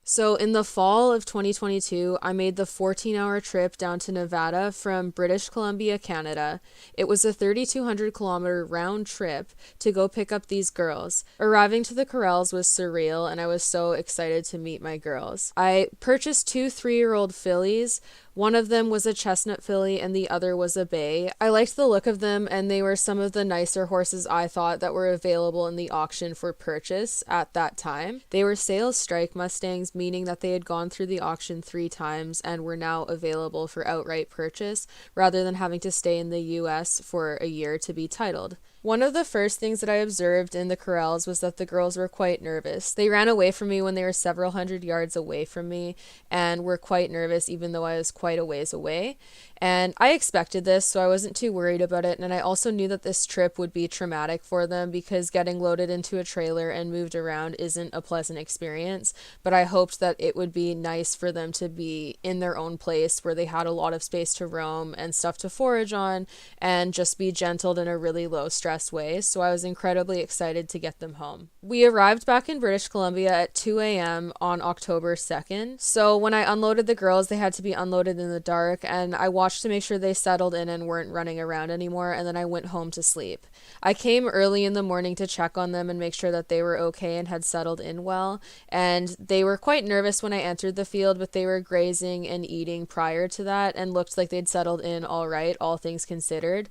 So in the fall of 2022, I made the 14-hour trip down to Nevada from British Columbia, Canada. It was a 3,200-kilometer round trip to go pick up these girls. Arriving to the corrals was surreal, and I was so excited to meet my girls. I purchased two 3-year-old fillies. One of them was a chestnut filly and the other was a bay. I liked the look of them, and they were some of the nicer horses I thought that were available in the auction for purchase at that time. They were sales strike Mustangs, meaning that they had gone through the auction 3 times and were now available for outright purchase rather than having to stay in the US for a year to be titled. One of the first things that I observed in the corrals was that the girls were quite nervous. They ran away from me when they were several hundred yards away from me and were quite nervous even though I was quite a ways away. And I expected this, so I wasn't too worried about it. And I also knew that this trip would be traumatic for them because getting loaded into a trailer and moved around isn't a pleasant experience. But I hoped that it would be nice for them to be in their own place where they had a lot of space to roam and stuff to forage on and just be gentled in a really low stress way. So I was incredibly excited to get them home. We arrived back in British Columbia at 2 a.m. on October 2nd. So when I unloaded the girls, they had to be unloaded in the dark, and I watched to make sure they settled in and weren't running around anymore, and then I went home to sleep. I came early in the morning to check on them and make sure that they were okay and had settled in well, and they were quite nervous when I entered the field, but they were grazing and eating prior to that and looked like they'd settled in all right, all things considered.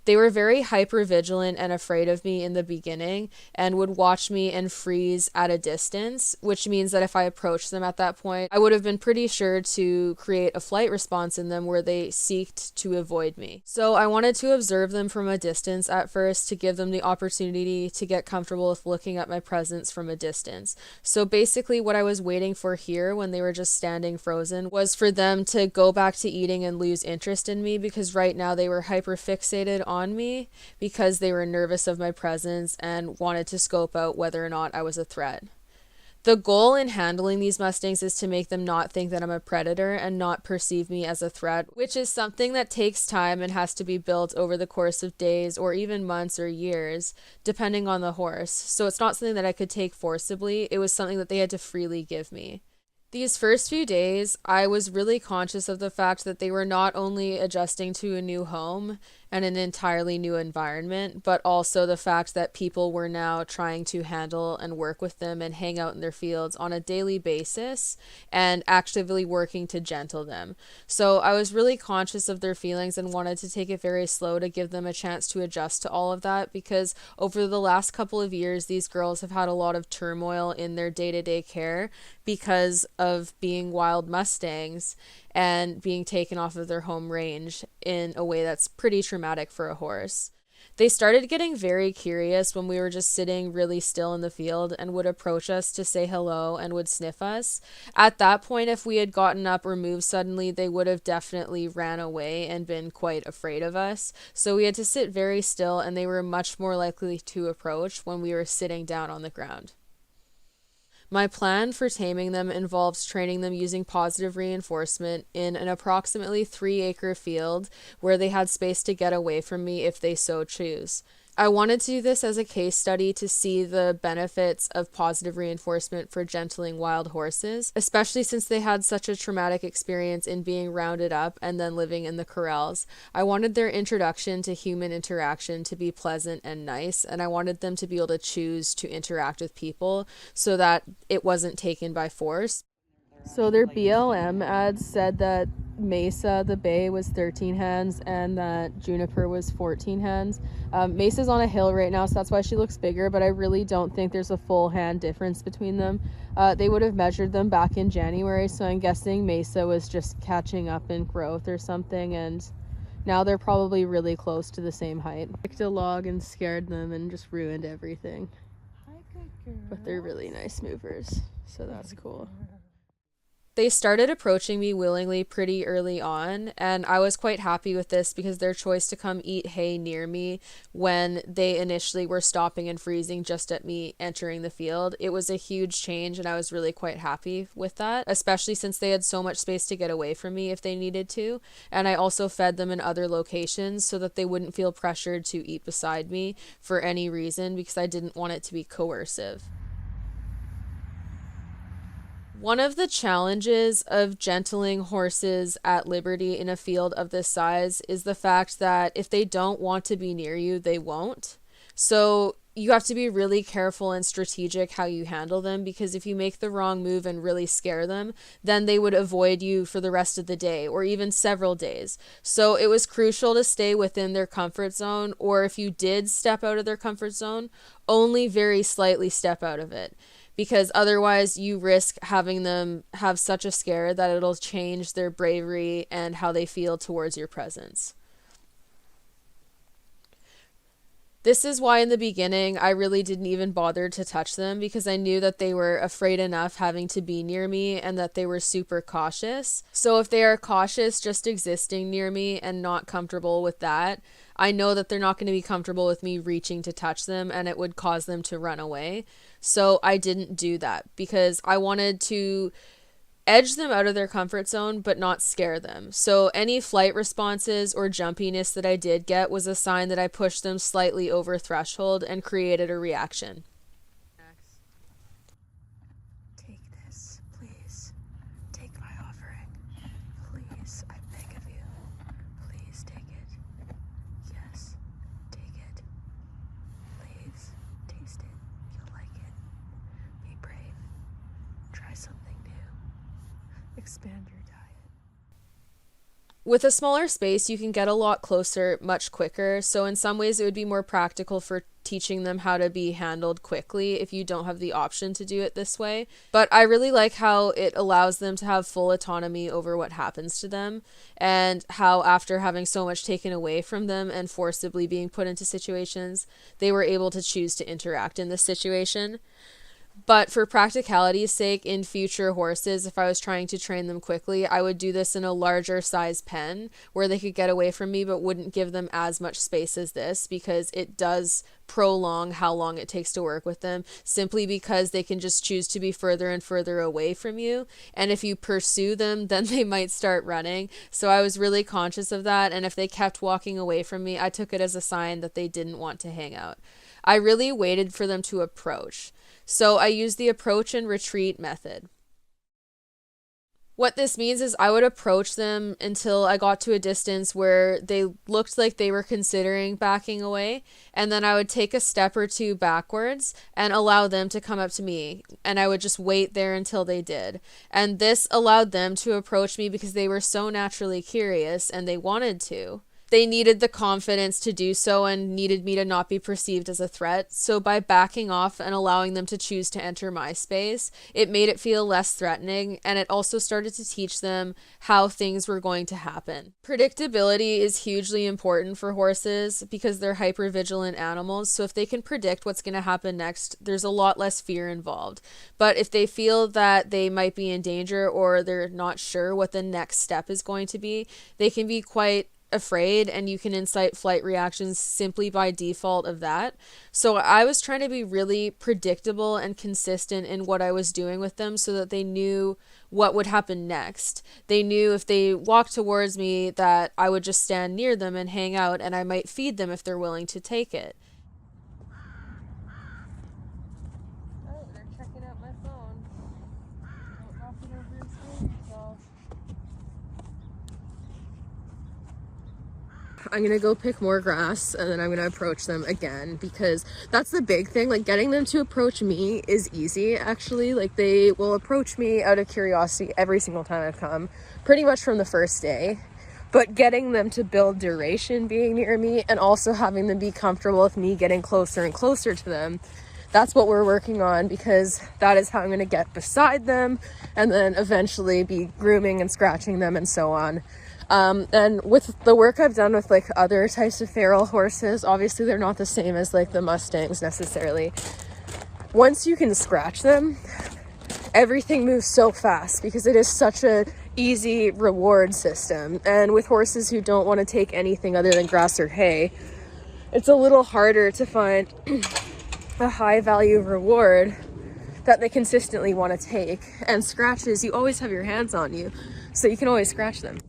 They were very hyper-vigilant and afraid of me in the beginning and would watch me and freeze at a distance, which means that if I approached them at that point, I would have been pretty sure to create a flight response in them where they seeked to avoid me. So I wanted to observe them from a distance at first to give them the opportunity to get comfortable with looking at my presence from a distance. So basically what I was waiting for here when they were just standing frozen was for them to go back to eating and lose interest in me, because right now they were hyper-fixated on me because they were nervous of my presence and wanted to scope out whether or not I was a threat. The goal in handling these Mustangs is to make them not think that I'm a predator and not perceive me as a threat, which is something that takes time and has to be built over the course of days or even months or years, depending on the horse. So it's not something that I could take forcibly. It was something that they had to freely give me. These first few days, I was really conscious of the fact that they were not only adjusting to a new home and an entirely new environment, but also the fact that people were now trying to handle and work with them and hang out in their fields on a daily basis and actively working to gentle them. So I was really conscious of their feelings and wanted to take it very slow to give them a chance to adjust to all of that, because over the last couple of years, these girls have had a lot of turmoil in their day-to-day care because of being wild Mustangs and being taken off of their home range in a way that's pretty traumatic for a horse. They started getting very curious when we were just sitting really still in the field and would approach us to say hello and would sniff us. At that point, if we had gotten up or moved suddenly, they would have definitely ran away and been quite afraid of us. So we had to sit very still, and they were much more likely to approach when we were sitting down on the ground. My plan for taming them involves training them using positive reinforcement in an approximately 3-acre field where they had space to get away from me if they so choose. I wanted to do this as a case study to see the benefits of positive reinforcement for gentling wild horses, especially since they had such a traumatic experience in being rounded up and then living in the corrals. I wanted their introduction to human interaction to be pleasant and nice, and I wanted them to be able to choose to interact with people so that it wasn't taken by force. So their BLM ads said that Mesa, the bay, was 13 hands and that Juniper was 14 hands. Mesa's on a hill right now, so that's why she looks bigger, but I really don't think there's a full hand difference between them. They would have measured them back in January, so I'm guessing Mesa was just catching up in growth or something, and now they're probably really close to the same height. I picked a log and scared them and just ruined everything. But they're really nice movers, so that's cool. They started approaching me willingly pretty early on, and I was quite happy with this because their choice to come eat hay near me when they initially were stopping and freezing just at me entering the field, it was a huge change, and I was really quite happy with that, especially since they had so much space to get away from me if they needed to. And I also fed them in other locations so that they wouldn't feel pressured to eat beside me for any reason, because I didn't want it to be coercive. One of the challenges of gentling horses at liberty in a field of this size is the fact that if they don't want to be near you, they won't. So you have to be really careful and strategic how you handle them, because if you make the wrong move and really scare them, then they would avoid you for the rest of the day or even several days. So it was crucial to stay within their comfort zone, or if you did step out of their comfort zone, only very slightly step out of it, because otherwise you risk having them have such a scare that it'll change their bravery and how they feel towards your presence. This is why in the beginning I really didn't even bother to touch them, because I knew that they were afraid enough having to be near me and that they were super cautious. So if they are cautious just existing near me and not comfortable with that, I know that they're not going to be comfortable with me reaching to touch them, and it would cause them to run away. So I didn't do that because I wanted to edge them out of their comfort zone but not scare them. So any flight responses or jumpiness that I did get was a sign that I pushed them slightly over threshold and created a reaction. Take this, please. Take my offering. Please, I beg of you. Please take it. Yes, take it. Please, taste it. You'll like it. Be brave. Try something new. Expand your diet. With a smaller space, you can get a lot closer much quicker. So in some ways, it would be more practical for teaching them how to be handled quickly if you don't have the option to do it this way. But I really like how it allows them to have full autonomy over what happens to them, and how after having so much taken away from them and forcibly being put into situations, they were able to choose to interact in this situation. But for practicality's sake, in future horses, if I was trying to train them quickly, I would do this in a larger size pen where they could get away from me but wouldn't give them as much space as this, because it does prolong how long it takes to work with them, simply because they can just choose to be further and further away from you. And if you pursue them, then they might start running. So I was really conscious of that. And if they kept walking away from me, I took it as a sign that they didn't want to hang out. I really waited for them to approach. So I used the approach and retreat method. What this means is I would approach them until I got to a distance where they looked like they were considering backing away, and then I would take a step or two backwards and allow them to come up to me, and I would just wait there until they did. And this allowed them to approach me because they were so naturally curious and they wanted to. They needed the confidence to do so and needed me to not be perceived as a threat. So by backing off and allowing them to choose to enter my space, it made it feel less threatening, and it also started to teach them how things were going to happen. Predictability is hugely important for horses because they're hypervigilant animals. So if they can predict what's going to happen next, there's a lot less fear involved. But if they feel that they might be in danger or they're not sure what the next step is going to be, they can be quite afraid, and you can incite flight reactions simply by default of that. So I was trying to be really predictable and consistent in what I was doing with them so that they knew what would happen next. They knew if they walked towards me that I would just stand near them and hang out, and I might feed them if they're willing to take it. Oh, they're checking out my phone. Don't knock it over and scare yourself. I'm going to go pick more grass, and then I'm going to approach them again, because that's the big thing. Like, getting them to approach me is easy, actually. Like, they will approach me out of curiosity every single time I've come, pretty much from the first day. But getting them to build duration being near me, and also having them be comfortable with me getting closer and closer to them, that's what we're working on, because that is how I'm going to get beside them and then eventually be grooming and scratching them and so on. And with the work I've done with like other types of feral horses, obviously they're not the same as like the Mustangs necessarily. Once you can scratch them, everything moves so fast because it is such a easy reward system. And with horses who don't want to take anything other than grass or hay, it's a little harder to find a high value reward that they consistently want to take. And scratches, you always have your hands on you, so you can always scratch them.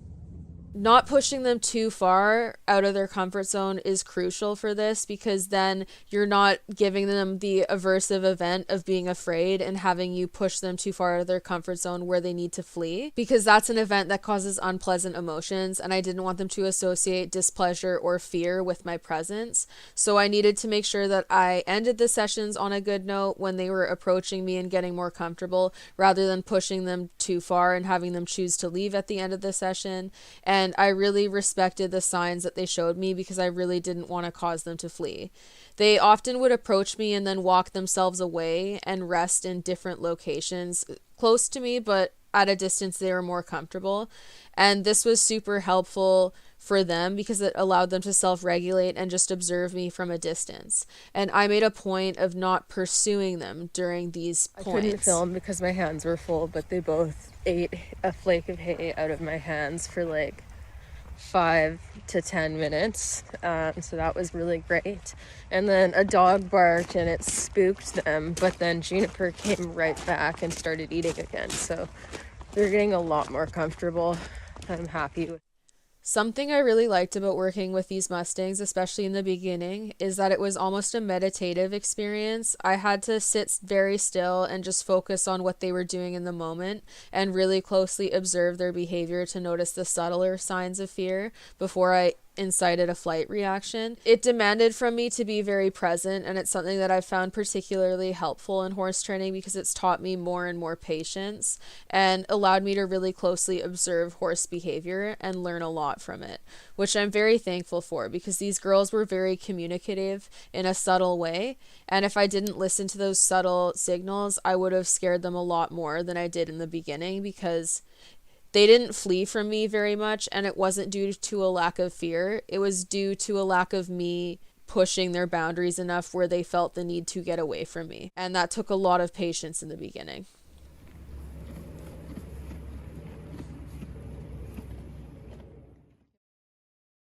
not pushing them too far out of their comfort zone is crucial for this, because then you're not giving them the aversive event of being afraid and having you push them too far out of their comfort zone where they need to flee, because that's an event that causes unpleasant emotions, and I didn't want them to associate displeasure or fear with my presence. So I needed to make sure that I ended the sessions on a good note when they were approaching me and getting more comfortable, rather than pushing them too far and having them choose to leave at the end of the session. And I really respected the signs that they showed me, because I really didn't want to cause them to flee. They often would approach me and then walk themselves away and rest in different locations close to me, but at a distance they were more comfortable. And this was super helpful for them because it allowed them to self-regulate and just observe me from a distance. And I made a point of not pursuing them during these points. I couldn't film because my hands were full, but they both ate a flake of hay out of my hands for like 5 to 10 minutes. So that was really great. And then a dog barked and it spooked them, but then Juniper came right back and started eating again. So they're getting a lot more comfortable. I'm happy with. Something I really liked about working with these Mustangs, especially in the beginning, is that it was almost a meditative experience. I had to sit very still and just focus on what they were doing in the moment and really closely observe their behavior to notice the subtler signs of fear before I incited a flight reaction. It demanded from me to be very present, and it's something that I've found particularly helpful in horse training because it's taught me more and more patience and allowed me to really closely observe horse behavior and learn a lot from it, which I'm very thankful for, because these girls were very communicative in a subtle way, and if I didn't listen to those subtle signals, I would have scared them a lot more than I did in the beginning, because they didn't flee from me very much, and it wasn't due to a lack of fear. It was due to a lack of me pushing their boundaries enough where they felt the need to get away from me. And that took a lot of patience in the beginning.